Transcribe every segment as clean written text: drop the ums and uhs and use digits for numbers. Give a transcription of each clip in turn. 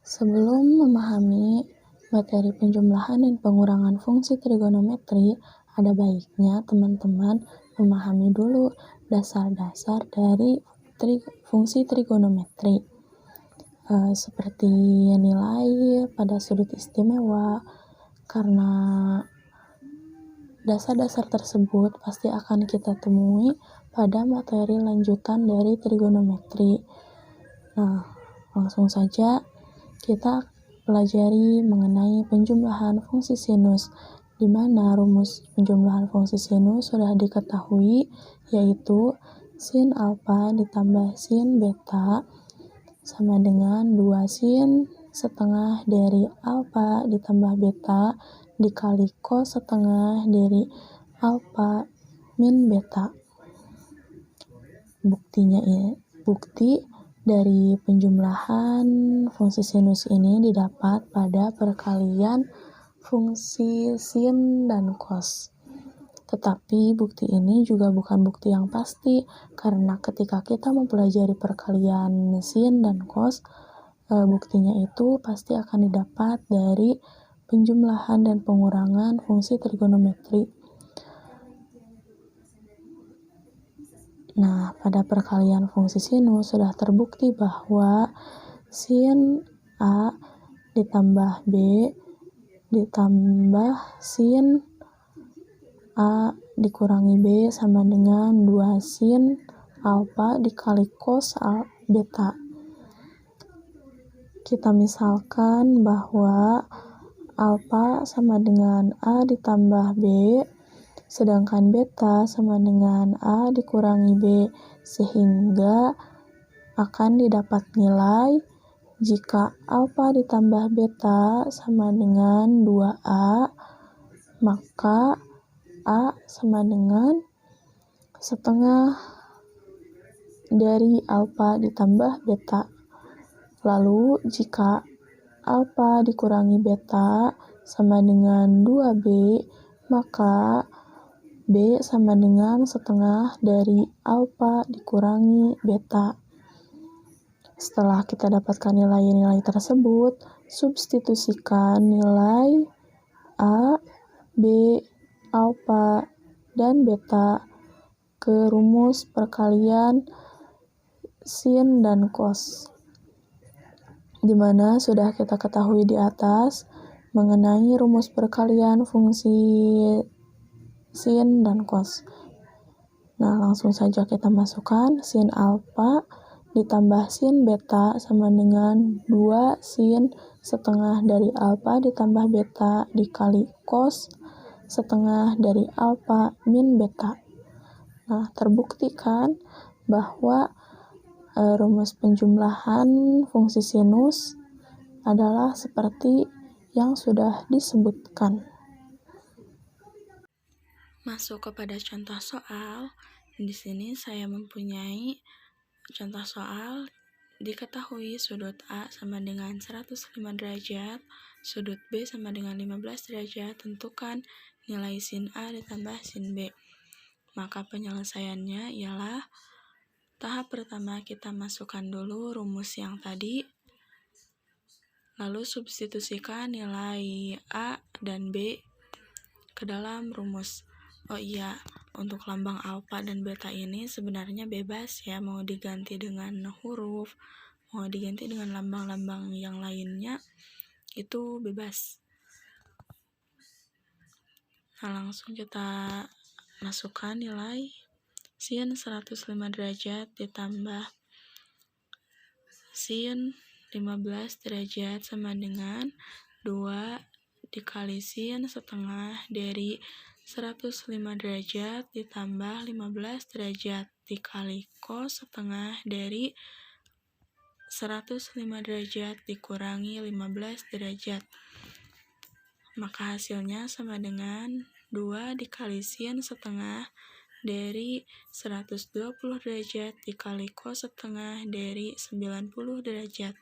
Sebelum memahami materi penjumlahan dan pengurangan fungsi trigonometri, ada baiknya teman-teman memahami dulu dasar-dasar dari fungsi trigonometri, seperti nilai pada sudut istimewa, karena dasar-dasar tersebut pasti akan kita temui pada materi lanjutan dari trigonometri. Nah, langsung saja kita pelajari mengenai penjumlahan fungsi sinus, di mana rumus penjumlahan fungsi sinus sudah diketahui, yaitu sin alfa ditambah sin beta sama dengan 2 sin setengah dari alfa ditambah beta dikali cos setengah dari alfa min beta. Bukti dari penjumlahan fungsi sinus ini didapat pada perkalian fungsi sin dan cos. Tetapi bukti ini juga bukan bukti yang pasti, karena ketika kita mempelajari perkalian sin dan cos, buktinya itu pasti akan didapat dari penjumlahan dan pengurangan fungsi trigonometri. Nah, pada perkalian fungsi sinus sudah terbukti bahwa sin A ditambah B ditambah sin A dikurangi B sama dengan 2 sin alfa dikali cos beta. Kita misalkan bahwa alfa sama dengan A ditambah B, sedangkan beta sama dengan A dikurangi B, sehingga akan didapat nilai jika alfa ditambah beta sama dengan 2A, maka A sama dengan setengah dari alfa ditambah beta. Lalu jika alfa dikurangi beta sama dengan 2B, maka B sama dengan setengah dari alfa dikurangi beta. Setelah kita dapatkan nilai-nilai tersebut, substitusikan nilai A, B, alfa, dan beta ke rumus perkalian sin dan cos, di mana sudah kita ketahui di atas mengenai rumus perkalian fungsi sin dan cos. Nah, langsung saja kita masukkan sin alfa ditambah sin beta sama dengan 2 sin setengah dari alfa ditambah beta dikali cos setengah dari alfa min beta. Nah, terbukti kan bahwa rumus penjumlahan fungsi sinus adalah seperti yang sudah disebutkan. Masuk kepada contoh soal. Di sini saya mempunyai contoh soal. Diketahui sudut A sama dengan 105 derajat, sudut B sama dengan 15 derajat, tentukan nilai sin A ditambah sin B. Maka penyelesaiannya ialah tahap pertama kita masukkan dulu rumus yang tadi, lalu substitusikan nilai A dan B ke dalam rumus. Oh iya, untuk lambang alfa dan beta ini sebenarnya bebas ya, mau diganti dengan huruf, mau diganti dengan lambang-lambang yang lainnya, itu bebas. Nah, langsung kita masukkan nilai sin 105 derajat ditambah sin 15 derajat sama dengan 2 dikali sin setengah dari 105 derajat ditambah 15 derajat dikali cos setengah dari 105 derajat dikurangi 15 derajat. Maka hasilnya sama dengan 2 dikali sin setengah dari 120 derajat dikali cos setengah dari 90 derajat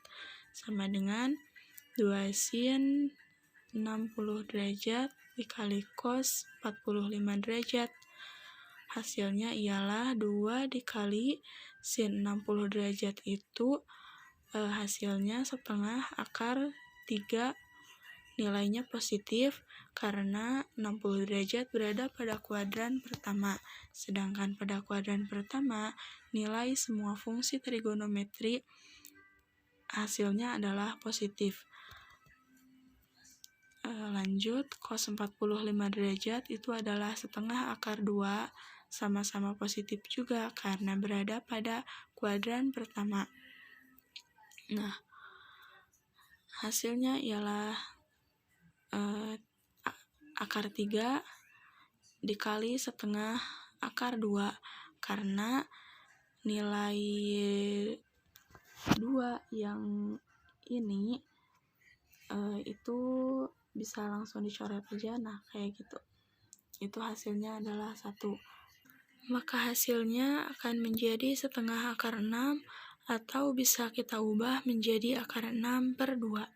sama dengan 2 sin 60 derajat dikali cos 45 derajat. Hasilnya ialah 2 dikali sin 60 derajat itu hasilnya setengah akar 3, nilainya positif karena 60 derajat berada pada kuadran pertama. Sedangkan pada kuadran pertama, nilai semua fungsi trigonometri hasilnya adalah positif. Lanjut, cos 45 derajat itu adalah setengah akar 2, sama-sama positif juga karena berada pada kuadran pertama. Nah, hasilnya ialah akar 3 dikali setengah akar 2 karena nilai 2 yang ini itu bisa langsung dicoret aja. Nah, kayak gitu. Itu hasilnya adalah 1. Maka hasilnya akan menjadi setengah akar 6 atau bisa kita ubah menjadi akar 6/2.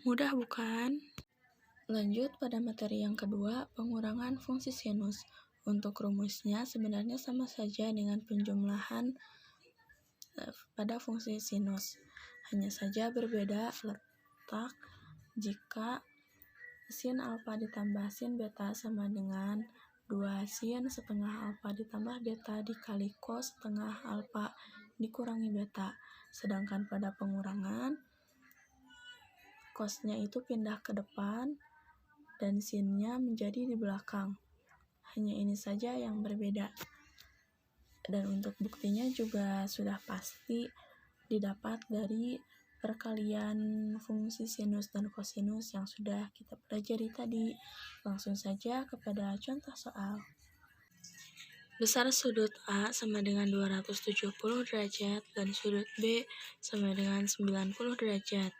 Mudah bukan? Lanjut pada materi yang kedua, pengurangan fungsi sinus. Untuk rumusnya sebenarnya sama saja dengan penjumlahan pada fungsi sinus. Hanya saja berbeda letak jika sin alfa ditambah sin beta sama dengan 2 sin setengah alfa ditambah beta dikali cos setengah alfa dikurangi beta. Sedangkan pada pengurangan, cosnya itu pindah ke depan dan sinnya menjadi di belakang. Hanya ini saja yang berbeda. Dan untuk buktinya juga sudah pasti didapat dari perkalian fungsi sinus dan kosinus yang sudah kita pelajari tadi. Langsung saja kepada contoh soal. Besar sudut A sama dengan 270 derajat dan sudut B sama dengan 90 derajat.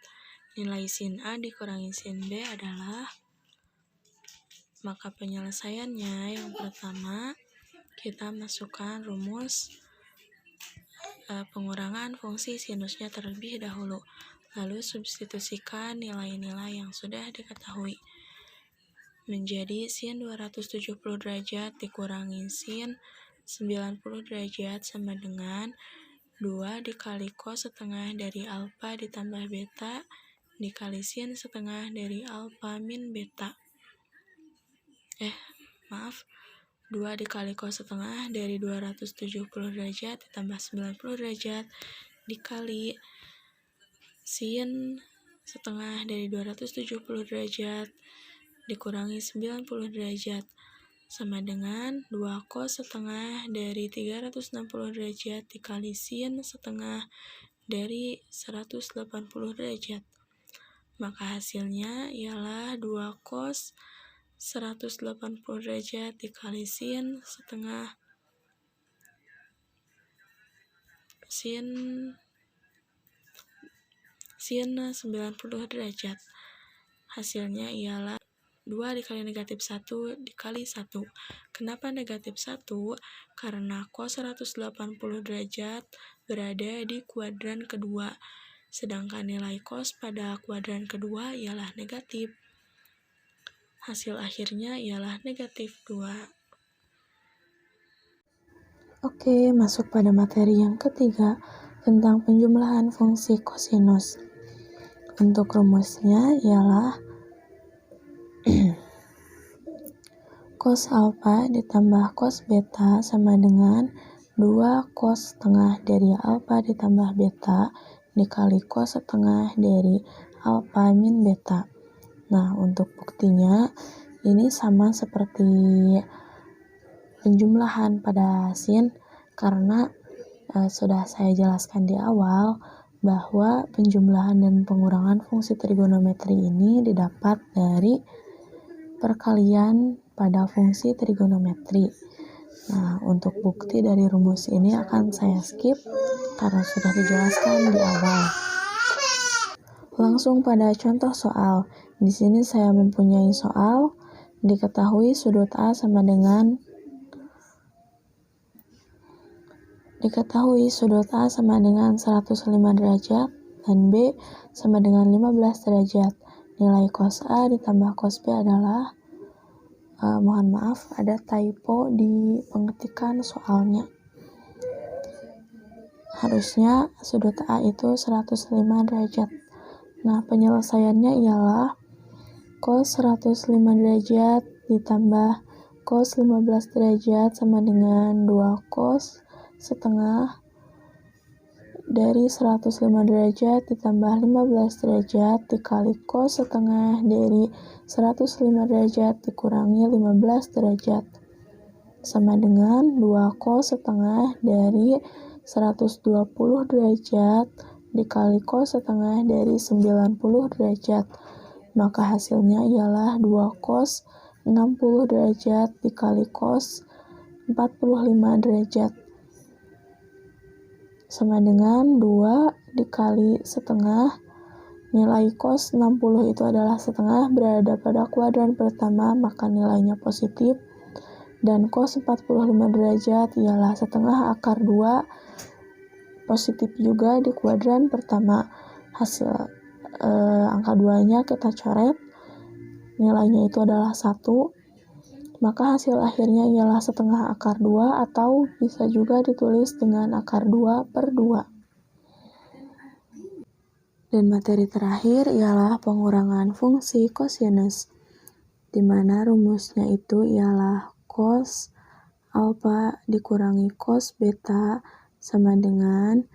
Nilai sin A dikurangi sin B adalah, maka penyelesaiannya yang pertama kita masukkan rumus pengurangan fungsi sinusnya terlebih dahulu, lalu substitusikan nilai-nilai yang sudah diketahui menjadi sin 270 derajat dikurangi sin 90 derajat sama dengan 2 dikali cos setengah dari alfa ditambah beta dikali sin setengah dari alfa min beta. 2 dikali cos setengah dari 270 derajat ditambah 90 derajat dikali sin setengah dari 270 derajat dikurangi 90 derajat sama dengan 2 cos setengah dari 360 derajat dikali sin setengah dari 180 derajat. Maka hasilnya ialah 2 cos 180 derajat dikali sin setengah sin 90 derajat. Hasilnya ialah 2 dikali negatif 1 dikali 1. Kenapa negatif 1? Karena cos 180 derajat berada di kuadran kedua, sedangkan nilai cos pada kuadran kedua ialah negatif. Hasil akhirnya ialah negatif 2. Oke, masuk pada materi yang ketiga tentang penjumlahan fungsi kosinus. Untuk rumusnya ialah cos alfa ditambah cos beta sama dengan 2 cos setengah dari alfa ditambah beta dikali cos setengah dari alfa min beta. Nah, untuk buktinya ini sama seperti penjumlahan pada sin karena sudah saya jelaskan di awal bahwa penjumlahan dan pengurangan fungsi trigonometri ini didapat dari perkalian pada fungsi trigonometri. Nah, untuk bukti dari rumus ini akan saya skip karena sudah dijelaskan di awal. Langsung pada contoh soal. Di sini saya mempunyai soal, diketahui sudut A sama dengan 105 derajat dan B sama dengan 15 derajat. Nilai cos A ditambah cos B adalah mohon maaf, ada typo di pengetikan soalnya. harusnya sudut A itu 105 derajat. Nah, penyelesaiannya ialah cos 105 derajat ditambah cos 15 derajat sama dengan 2 cos setengah dari 105 derajat ditambah 15 derajat dikali cos setengah dari 105 derajat dikurangi 15 derajat sama dengan 2 cos setengah dari 120 derajat dikali cos setengah dari 90 derajat. Maka hasilnya ialah 2 cos 60 derajat dikali cos 45 derajat sama dengan 2 dikali setengah. Nilai cos 60 itu adalah setengah, berada pada kuadran pertama, maka nilainya positif. Dan cos 45 derajat ialah setengah akar 2, positif juga di kuadran pertama. Hasil angka 2-nya kita coret, nilainya itu adalah 1. Maka hasil akhirnya ialah setengah akar 2 atau bisa juga ditulis dengan akar 2/2. Dan materi terakhir ialah pengurangan fungsi kosinus, di mana rumusnya itu ialah cos alfa dikurangi cos beta sama dengan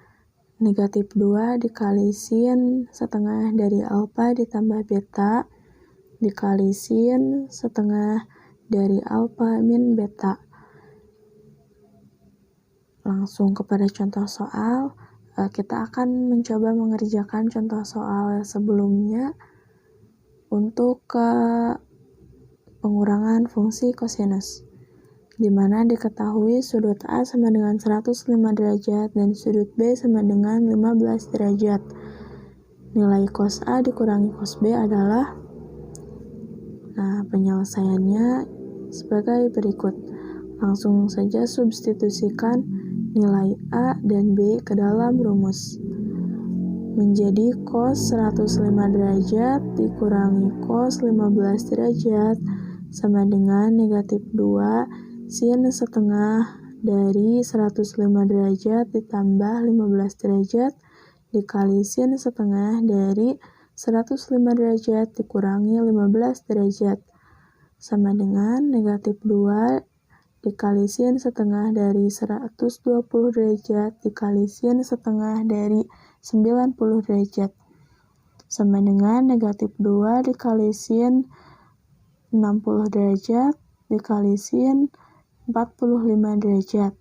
negatif 2 dikali sin setengah dari alfa ditambah beta dikali sin setengah dari alfa min beta. Langsung kepada contoh soal, kita akan mencoba mengerjakan contoh soal sebelumnya untuk pengurangan fungsi kosinus, di mana diketahui sudut A sama dengan 105 derajat dan sudut B sama dengan 15 derajat. Nilai cos A dikurangi cos B adalah, penyelesaiannya sebagai berikut. Langsung saja substitusikan nilai A dan B ke dalam rumus. Menjadi cos 105 derajat dikurangi cos 15 derajat sama dengan negatif 2 sin setengah dari 105 derajat ditambah 15 derajat dikali sin setengah dari 105 derajat dikurangi 15 derajat sama dengan negatif 2 dikali sin setengah dari 120 derajat dikali sin setengah dari 90 derajat sama dengan negatif 2 dikali sin 60 derajat dikali sin 45 derajat.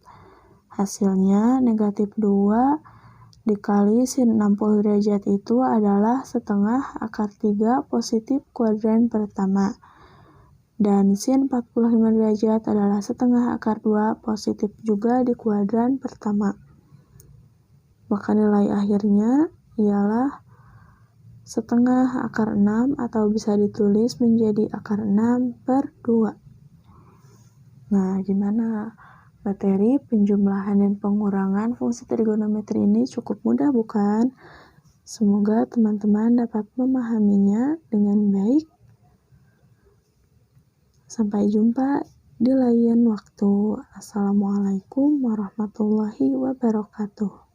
Hasilnya negatif 2 dikali sin 60 derajat itu adalah setengah akar 3 positif kuadran pertama. Dan sin 45 derajat adalah setengah akar 2 positif juga di kuadran pertama. Maka nilai akhirnya ialah setengah akar 6 atau bisa ditulis menjadi akar 6/2. Nah, gimana? Materi penjumlahan dan pengurangan fungsi trigonometri ini cukup mudah, bukan? Semoga teman-teman dapat memahaminya dengan baik. Sampai jumpa di lain waktu. Assalamualaikum warahmatullahi wabarakatuh.